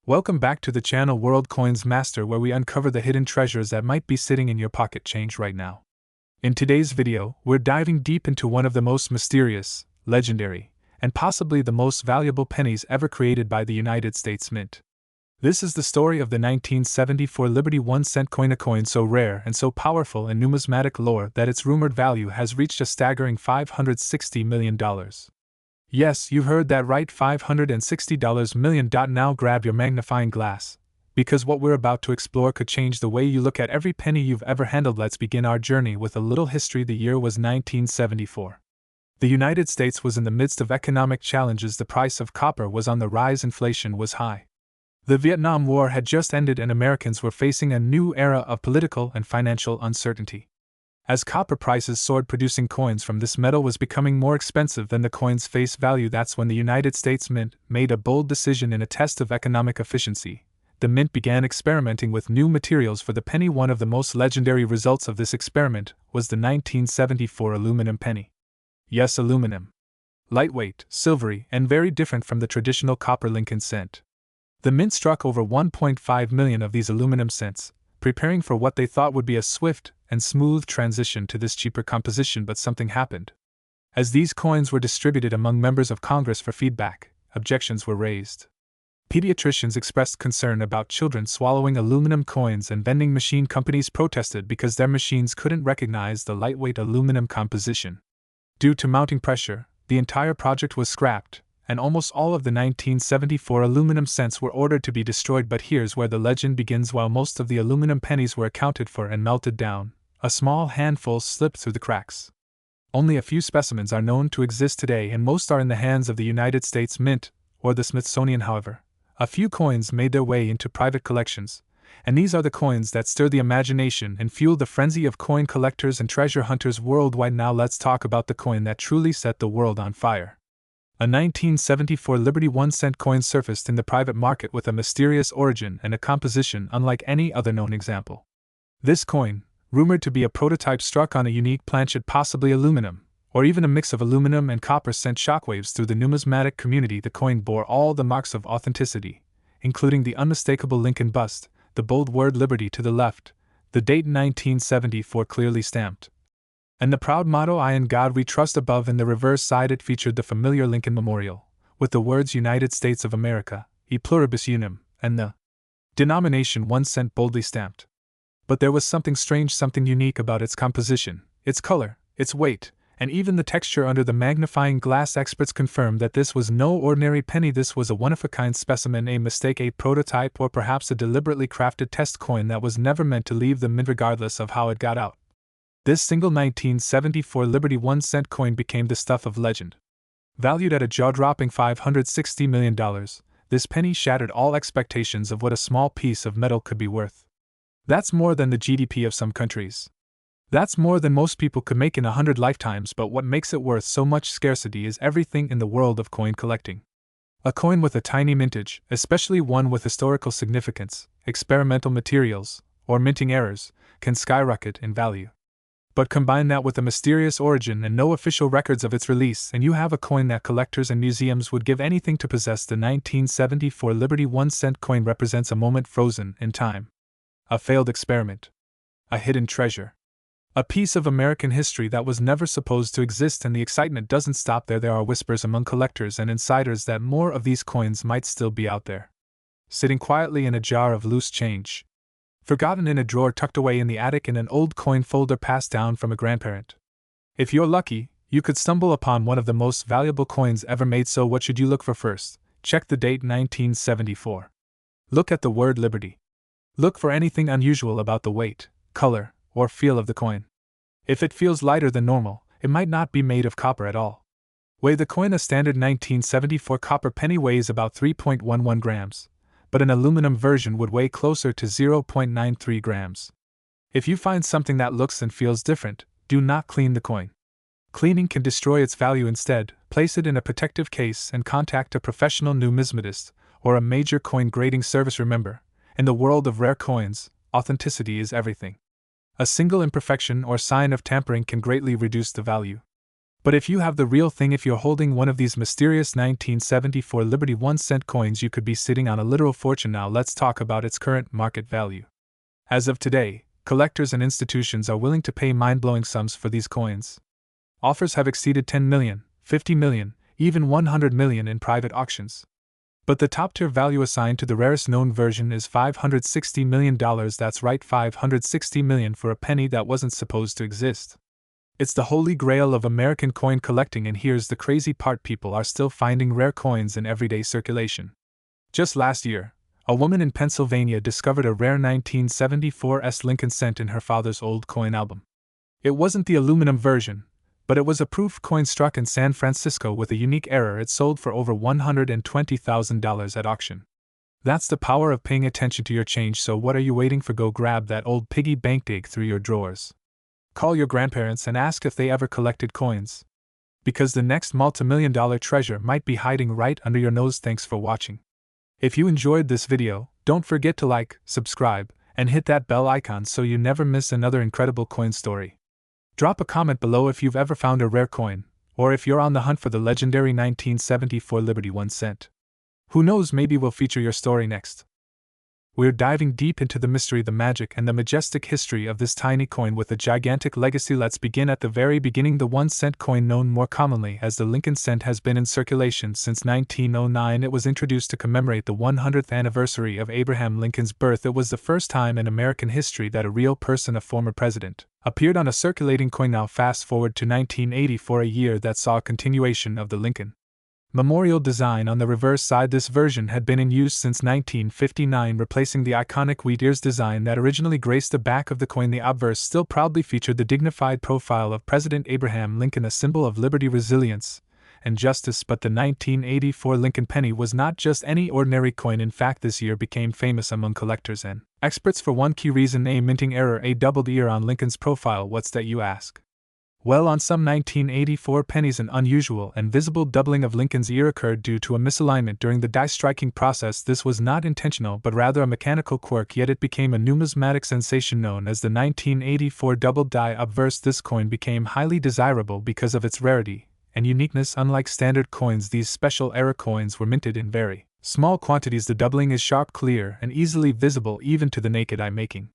Welcome back to the channel World Coins Master, where we uncover the hidden treasures that might be sitting in your pocket change right now. In today's video, we're diving deep into one of the most mysterious, legendary, and possibly the most valuable pennies ever created by the United States Mint. This is the story of the 1974 Liberty 1-cent coin, a coin so rare and so powerful in numismatic lore that its rumored value has reached a staggering $560 million. Yes, you heard that right, $560 million. Now grab your magnifying glass, because what we're about to explore could change the way you look at every penny you've ever handled. Let's begin our journey with a little history. The year was 1974. The United States was in the midst of economic challenges. The price of copper was on the rise, inflation was high. The Vietnam War had just ended and Americans were facing a new era of political and financial uncertainty. As copper prices soared, producing coins from this metal was becoming more expensive than the coin's face value. That's when the United States Mint made a bold decision. In a test of economic efficiency, the Mint began experimenting with new materials for the penny. One of the most legendary results of this experiment was the 1974 aluminum penny. Yes, aluminum. Lightweight, silvery, and very different from the traditional copper Lincoln cent. The Mint struck over 1.5 million of these aluminum cents, preparing for what they thought would be a swift and smooth transition to this cheaper composition. But something happened. As these coins were distributed among members of Congress for feedback, objections were raised. Pediatricians expressed concern about children swallowing aluminum coins, and vending machine companies protested because their machines couldn't recognize the lightweight aluminum composition. Due to mounting pressure, the entire project was scrapped, and almost all of the 1974 aluminum cents were ordered to be destroyed. But here's where the legend begins. While most of the aluminum pennies were accounted for and melted down, a small handful slipped through the cracks. Only a few specimens are known to exist today, and most are in the hands of the United States Mint or the Smithsonian. However, a few coins made their way into private collections, and these are the coins that stir the imagination and fuel the frenzy of coin collectors and treasure hunters worldwide. Now let's talk about the coin that truly set the world on fire. A 1974 Liberty 1-cent coin surfaced in the private market with a mysterious origin and a composition unlike any other known example. This coin, rumored to be a prototype, struck on a unique planchet, possibly aluminum, or even a mix of aluminum and copper, sent shockwaves through the numismatic community. The coin bore all the marks of authenticity, including the unmistakable Lincoln bust, the bold word Liberty to the left, the date 1974 clearly stamped, and the proud motto, "I in God we trust," above. In the reverse side it featured the familiar Lincoln Memorial, with the words United States of America, E pluribus unum, and the denomination 1 cent boldly stamped. But there was something strange, something unique about its composition, its color, its weight, and even the texture under the magnifying glass. Experts confirmed that this was no ordinary penny. This was a one-of-a-kind specimen, a mistake, a prototype, or perhaps a deliberately crafted test coin that was never meant to leave the mint regardless of how it got out. This single 1974 Liberty 1-cent coin became the stuff of legend. Valued at a jaw-dropping $560 million, this penny shattered all expectations of what a small piece of metal could be worth. That's more than the GDP of some countries. That's more than most people could make in 100 lifetimes. But what makes it worth so much scarcity is everything in the world of coin collecting. A coin with a tiny mintage, especially one with historical significance, experimental materials, or minting errors, can skyrocket in value. But combine that with a mysterious origin and no official records of its release, and you have a coin that collectors and museums would give anything to possess. The 1974 Liberty 1-cent coin represents a moment frozen in time. A failed experiment. A hidden treasure. A piece of American history that was never supposed to exist, and the excitement doesn't stop there. There are whispers among collectors and insiders that more of these coins might still be out there, sitting quietly in a jar of loose change, forgotten in a drawer tucked away in the attic, in an old coin folder passed down from a grandparent. If you're lucky, you could stumble upon one of the most valuable coins ever made. So what should you look for first? Check the date, 1974. Look at the word Liberty. Look for anything unusual about the weight, color, or feel of the coin. If it feels lighter than normal, it might not be made of copper at all. Weigh the coin. A standard 1974 copper penny weighs about 3.11 grams. But an aluminum version would weigh closer to 0.93 grams. If you find something that looks and feels different, do not clean the coin. Cleaning can destroy its value. Instead, place it in a protective case and contact a professional numismatist or a major coin grading service. Remember, in the world of rare coins, authenticity is everything. A single imperfection or sign of tampering can greatly reduce the value. But if you have the real thing, if you're holding one of these mysterious 1974 Liberty 1-cent coins, you could be sitting on a literal fortune. Now let's talk about its current market value. As of today, collectors and institutions are willing to pay mind-blowing sums for these coins. Offers have exceeded 10 million, 50 million, even 100 million in private auctions. But the top-tier value assigned to the rarest known version is $560 million. That's right, $560 million for a penny that wasn't supposed to exist. It's the holy grail of American coin collecting, and here's the crazy part: people are still finding rare coins in everyday circulation. Just last year, a woman in Pennsylvania discovered a rare 1974 Lincoln cent in her father's old coin album. It wasn't the aluminum version, but it was a proof coin struck in San Francisco with a unique error. It sold for over $120,000 at auction. That's the power of paying attention to your change. So what are you waiting for? Go grab that old piggy bank, dig through your drawers. Call your grandparents and ask if they ever collected coins. Because the next multi-million-dollar treasure might be hiding right under your nose. Thanks for watching. If you enjoyed this video, don't forget to like, subscribe, and hit that bell icon so you never miss another incredible coin story. Drop a comment below if you've ever found a rare coin, or if you're on the hunt for the legendary 1974 Liberty 1 cent. Who knows, maybe we'll feature your story next. We're diving deep into the mystery, the magic, and the majestic history of this tiny coin with a gigantic legacy. Let's begin at the very beginning. The 1-cent coin, known more commonly as the Lincoln cent, has been in circulation since 1909. It was introduced to commemorate the 100th anniversary of Abraham Lincoln's birth. It was the first time in American history that a real person, a former president, appeared on a circulating coin. Now fast forward to 1984, a year that saw a continuation of the Lincoln memorial design on the reverse side. This version had been in use since 1959, replacing the iconic wheat ears design that originally graced the back of the coin. The obverse still proudly featured the dignified profile of President Abraham Lincoln, a symbol of liberty, resilience, and justice. But the 1984 Lincoln penny was not just any ordinary coin. In fact, this year became famous among collectors and experts for one key reason: a minting error, a doubled ear on Lincoln's profile. What's that, you ask? Well, on some 1984 pennies, an unusual and visible doubling of Lincoln's ear occurred due to a misalignment during the die striking process. This was not intentional, but rather a mechanical quirk, yet it became a numismatic sensation known as the 1984 double die obverse. This coin became highly desirable because of its rarity and uniqueness. Unlike standard coins, these special era coins were minted in very small quantities. The doubling is sharp, clear, and easily visible even to the naked eye, making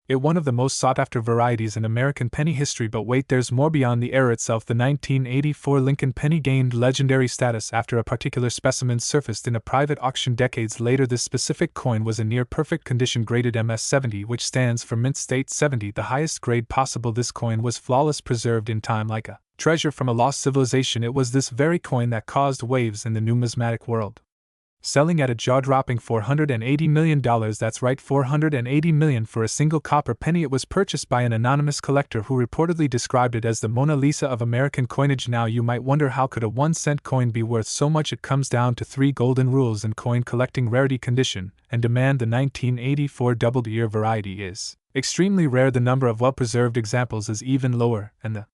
it one of the most sought-after varieties in American penny history. But wait, there's more beyond the error itself. The 1984 Lincoln penny gained legendary status after a particular specimen surfaced in a private auction decades later. This specific coin was in near-perfect condition, graded MS-70, which stands for Mint State 70, the highest grade possible. This coin was flawless, preserved in time like a treasure from a lost civilization. It was this very coin that caused waves in the numismatic world, selling at a jaw-dropping $480 million. That's right, $480 million for a single copper penny. It was purchased by an anonymous collector who reportedly described it as the Mona Lisa of American coinage. Now you might wonder, how could a 1-cent coin be worth so much? It comes down to 3 golden rules in coin collecting: rarity, condition, and demand. The 1984 doubled ear variety is extremely rare. The number of well-preserved examples is even lower, and the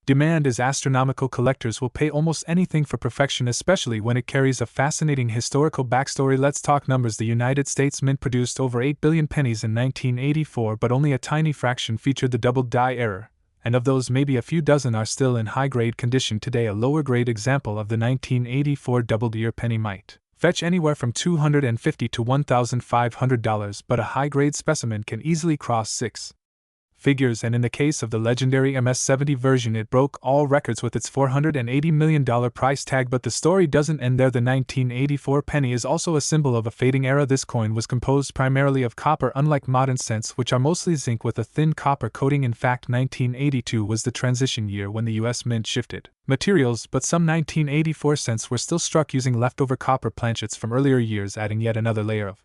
demand is astronomical. Collectors will pay almost anything for perfection, especially when it carries a fascinating historical backstory. Let's talk numbers. The United States Mint produced over 8 billion pennies in 1984, but only a tiny fraction featured the double die error, and of those, maybe a few dozen are still in high-grade condition today. A lower-grade example of the 1984 doubled ear penny might fetch anywhere from $250 to $1,500, but a high-grade specimen can easily cross 6 figures, and in the case of the legendary MS-70 version, it broke all records with its $480 million price tag. But the story doesn't end there. The 1984 penny is also a symbol of a fading era. This coin was composed primarily of copper, unlike modern cents, which are mostly zinc with a thin copper coating. In fact, 1982 was the transition year when the US Mint shifted materials, but some 1984 cents were still struck using leftover copper planchets from earlier years, adding yet another layer of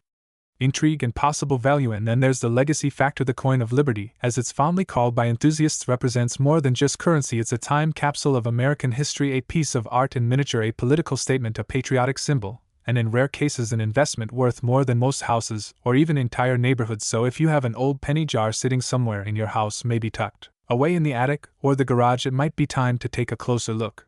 intrigue and possible value. And then there's the legacy factor. The coin of liberty, as it's fondly called by enthusiasts, represents more than just currency. It's a time capsule of American history, a piece of art in miniature, a political statement, a patriotic symbol, and in rare cases an investment worth more than most houses or even entire neighborhoods. So if you have an old penny jar sitting somewhere in your house, maybe tucked away in the attic or the garage, it might be time to take a closer look.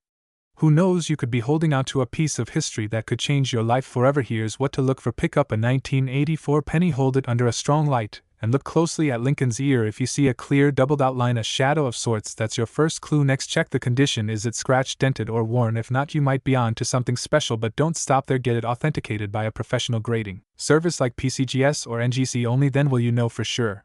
Who knows, you could be holding on to a piece of history that could change your life forever. Here's what to look for. Pick up a 1984 penny, hold it under a strong light, and look closely at Lincoln's ear. If you see a clear doubled outline, a shadow of sorts, that's your first clue. Next, check the condition. Is it scratched, dented, or worn? If not, you might be on to something special, but don't stop there. Get it authenticated by a professional grading service like PCGS or NGC. Only then will you know for sure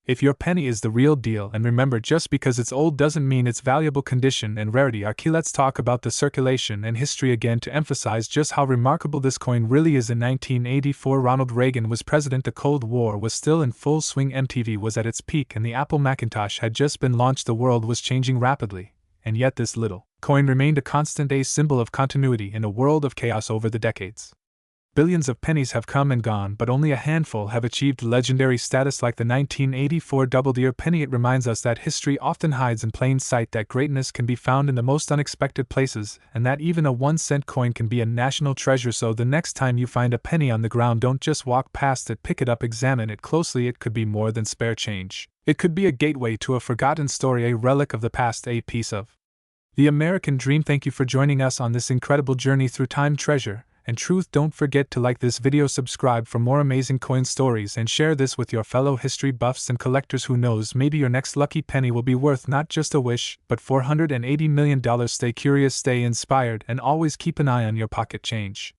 if your penny is the real deal. And remember, just because it's old doesn't mean it's valuable. Condition and rarity are key. Let's talk about the circulation and history again to emphasize just how remarkable this coin really is. In 1984, Ronald Reagan was president. The Cold War was still in full swing. MTV was at its peak, and the Apple Macintosh had just been launched. The world was changing rapidly, and yet this little coin remained a constant, a symbol of continuity in a world of chaos. Over the decades, billions of pennies have come and gone, but only a handful have achieved legendary status like the 1984 double-ear penny. It reminds us that history often hides in plain sight, that greatness can be found in the most unexpected places, and that even a 1-cent coin can be a national treasure. So the next time you find a penny on the ground, don't just walk past it, pick it up, examine it closely. It could be more than spare change. It could be a gateway to a forgotten story, a relic of the past, a piece of the American dream. Thank you for joining us on this incredible journey through time, treasure, and truth. Don't forget to like this video, subscribe for more amazing coin stories, and share this with your fellow history buffs and collectors. Who knows, maybe your next lucky penny will be worth not just a wish, but $480 million. Stay curious, stay inspired, and always keep an eye on your pocket change.